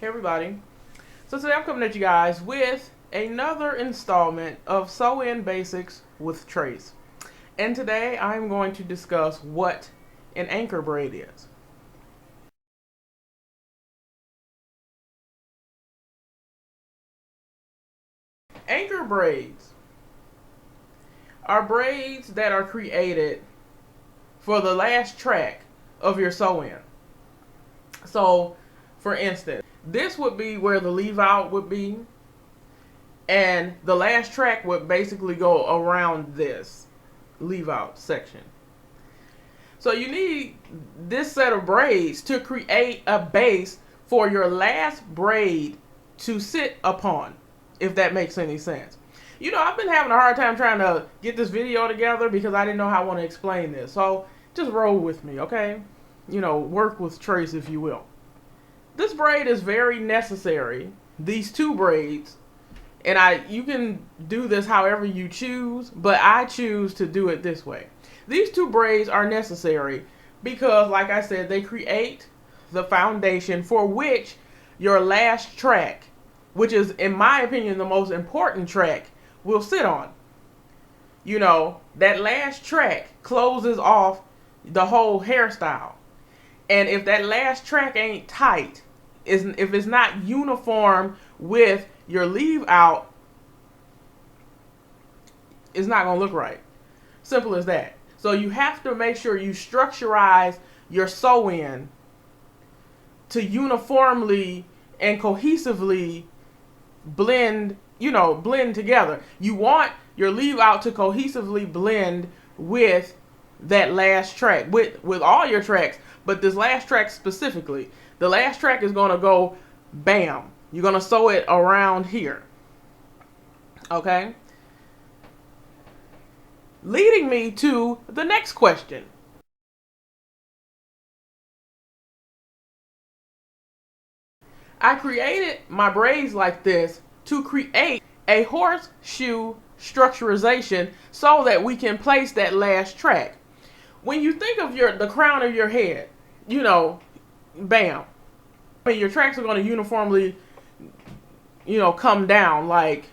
Hey everybody. So today I'm coming at you guys with another installment of Sew-In Basics with Trace. And today I'm going to discuss what an anchor braid is. Anchor braids are braids that are created for the last track of your sew-in. So, for instance, this would be where the leave out would be, and the last track would basically go around this leave out section. So you need this set of braids to create a base for your last braid to sit upon, if that makes any sense. You know, I've been having a hard time trying to get this video together because I didn't know how I want to explain this. So just roll with me, okay? You know, work with Trace, if you will. This braid is very necessary, these two braids, and you can do this however you choose, but I choose to do it this way. These two braids are necessary because, like I said, they create the foundation for which your last track, which is, in my opinion, the most important track, will sit on. You know, that last track closes off the whole hairstyle. And if that last track ain't tight, if it's not uniform with your leave out, it's not going to look right. Simple as that. So you have to make sure you structurize your sew-in to uniformly and cohesively blend together. You want your leave out to cohesively blend with that last track, with all your tracks, but this last track specifically. The last track is going to go bam. You're going to sew it around here. Okay? Leading me to the next question. I created my braids like this to create a horseshoe structurization so that we can place that last track. When you think of the crown of your head, you know, bam. I mean, your tracks are going to uniformly, come down like.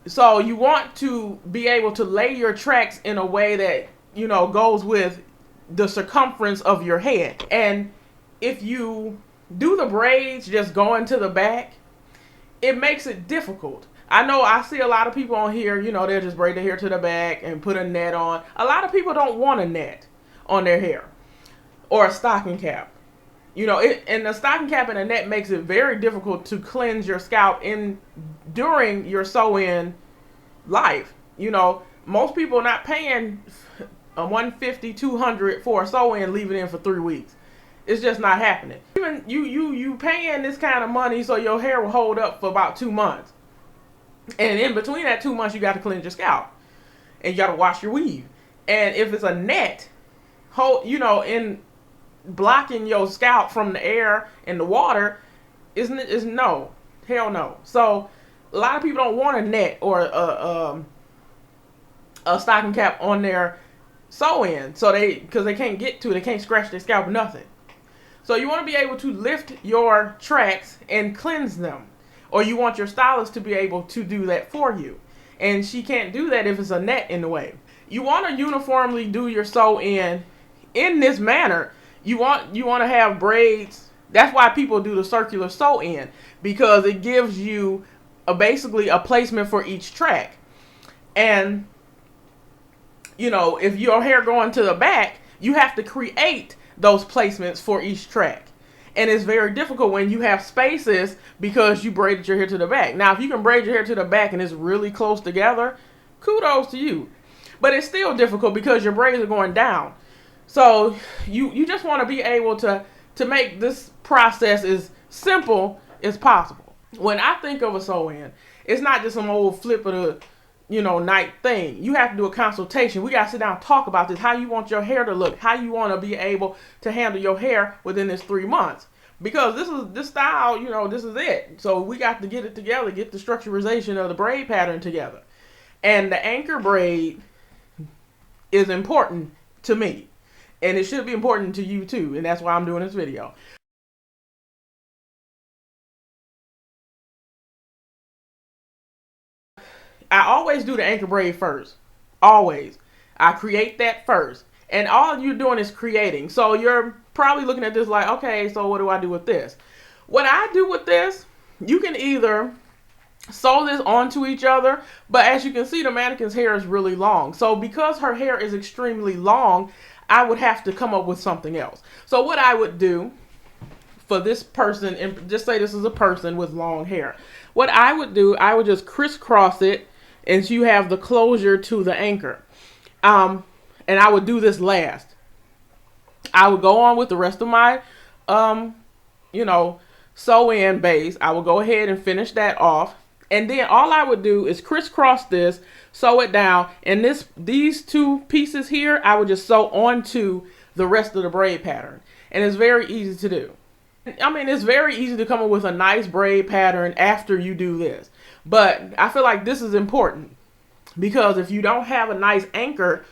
So you want to be able to lay your tracks in a way that, goes with the circumference of your head. And if you do the braids just going to the back, it makes it difficult. I know I see a lot of people on here, they'll just braid their hair to the back and put a net on. A lot of people don't want a net on their hair or a stocking cap. And the stocking cap and a net makes it very difficult to cleanse your scalp during your sew-in life. Most people are not paying a $150, $200 for a sew-in, leave it in for 3 weeks. It's just not happening. Even you paying this kind of money so your hair will hold up for about 2 months. And in between that 2 months, you got to cleanse your scalp. And you got to wash your weave. And if it's a net, in blocking your scalp from the air and the water, is no. Hell no. So a lot of people don't want a net or a stocking cap on their sew-in, because they can't get to it. They can't scratch their scalp or nothing. So you want to be able to lift your tracks and cleanse them. Or you want your stylist to be able to do that for you. And she can't do that if it's a net in the way. You want to uniformly do your sew-in in this manner. You want to have braids. That's why people do the circular sew-in, because it gives you basically a placement for each track. And if your hair going to the back, you have to create those placements for each track. And it's very difficult when you have spaces because you braided your hair to the back. Now, if you can braid your hair to the back and it's really close together, kudos to you. But it's still difficult because your braids are going down. So you just want to be able to make this process as simple as possible. When I think of a sew-in, it's not just some old flip of the night thing. You have to do a consultation. We got to sit down and talk about this, how you want your hair to look, how you want to be able to handle your hair within this 3 months. Because this style, this is it. So we got to get it together, get the structurization of the braid pattern together. And the anchor braid is important to me. And it should be important to you too. And that's why I'm doing this video. I always do the anchor braid first. Always. I create that first. And all you're doing is creating. So you're probably looking at this like, okay, so what do I do with this? What I do with this, you can either sew this onto each other, but as you can see, the mannequin's hair is really long. So because her hair is extremely long, I would have to come up with something else. So what I would do for this person, and just say this is a person with long hair, what I would do, I would just crisscross it and you have the closure to the anchor. And I would do this last. I would go on with the rest of my, sew-in base. I would go ahead and finish that off. And then all I would do is crisscross this, sew it down, and these two pieces here, I would just sew onto the rest of the braid pattern. And it's very easy to do. I mean, it's very easy to come up with a nice braid pattern after you do this. But I feel like this is important because if you don't have a nice anchor,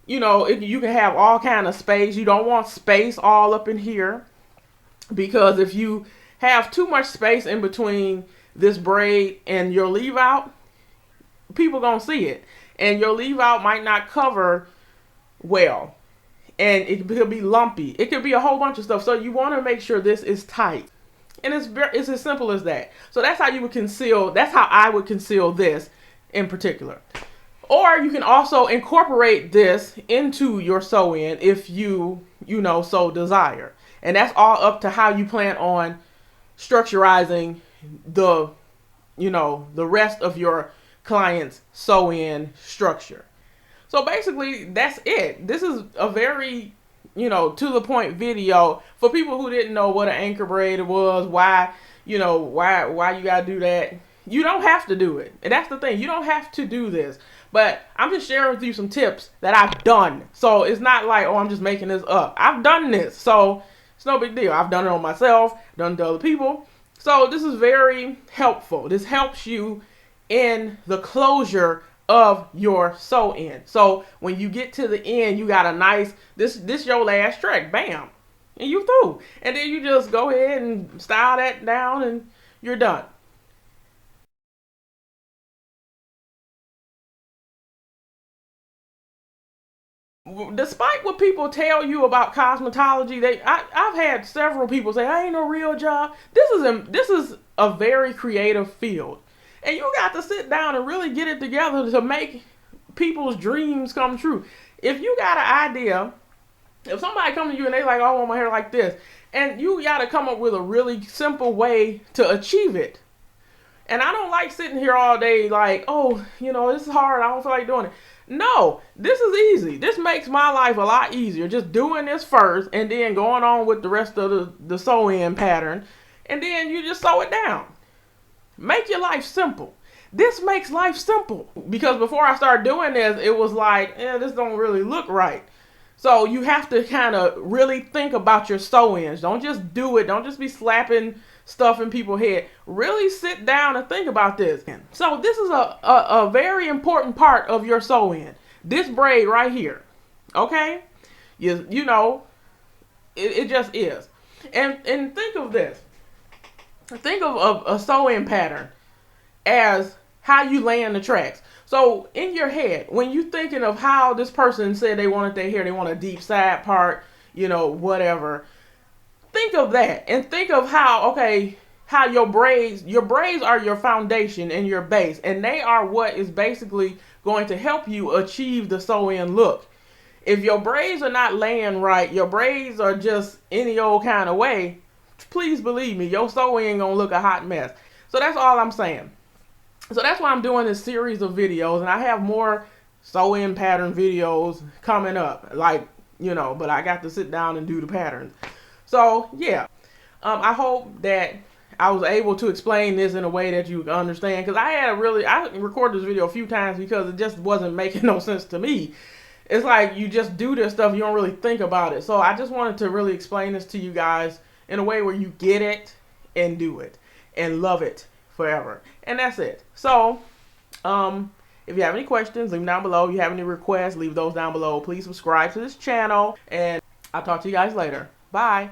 you can have all kind of space. You don't want space all up in here, because if you have too much space in between this braid and your leave out, people gonna see it, and your leave out might not cover well, and it could be lumpy. It could be a whole bunch of stuff. So you want to make sure this is tight, and it's as simple as that. So that's how you would conceal. That's how I would conceal this in particular. Or you can also incorporate this into your sew-in if you so desire. And that's all up to how you plan on structurizing the rest of your client's sew-in structure. So basically, that's it. This is a very, to the point video for people who didn't know what an anchor braid was, why you gotta do that. You don't have to do it. And that's the thing. You don't have to do this. But I'm just sharing with you some tips that I've done. So it's not like, oh, I'm just making this up. I've done this. So it's no big deal. I've done it on myself, done it to other people. So this is very helpful. This helps you in the closure of your sew-in. So when you get to the end, you got a nice, this your last track. Bam. And you through. And then you just go ahead and style that down and you're done. Despite what people tell you about cosmetology, I've had several people say, "I ain't no real job." This is a very creative field, and you got to sit down and really get it together to make people's dreams come true. If you got an idea, if somebody comes to you and they like, "Oh, I want my hair like this," and you got to come up with a really simple way to achieve it. And I don't like sitting here all day like, "Oh, this is hard. I don't feel like doing it." No, this is easy. This makes my life a lot easier. Just doing this first and then going on with the rest of the sew-in pattern. And then you just sew it down. Make your life simple. This makes life simple. Because before I started doing this, it was like, this don't really look right. So you have to kind of really think about your sew-ins. Don't just do it. Don't just be slapping stuff in people's head. Really sit down and think about this. So this is a very important part of your sew-in. This braid right here. Okay? It just is. And think of this. Think of a sew-in pattern as how you land the tracks. So in your head, when you're thinking of how this person said they wanted their hair, they want a deep side part, whatever. Think of that and think of how your braids are your foundation and your base, and they are what is basically going to help you achieve the sew-in look. If your braids are not laying right, your braids are just any old kind of way, please believe me, your sew-in gonna look a hot mess. So that's all I'm saying. So that's why I'm doing this series of videos, and I have more sew-in pattern videos coming up, but I got to sit down and do the patterns. So yeah, I hope that I was able to explain this in a way that you can understand, because I recorded this video a few times because it just wasn't making no sense to me. It's like you just do this stuff, you don't really think about it. So I just wanted to really explain this to you guys in a way where you get it and do it and love it forever. And that's it. So if you have any questions, leave them down below. If you have any requests, leave those down below. Please subscribe to this channel, and I'll talk to you guys later. Bye.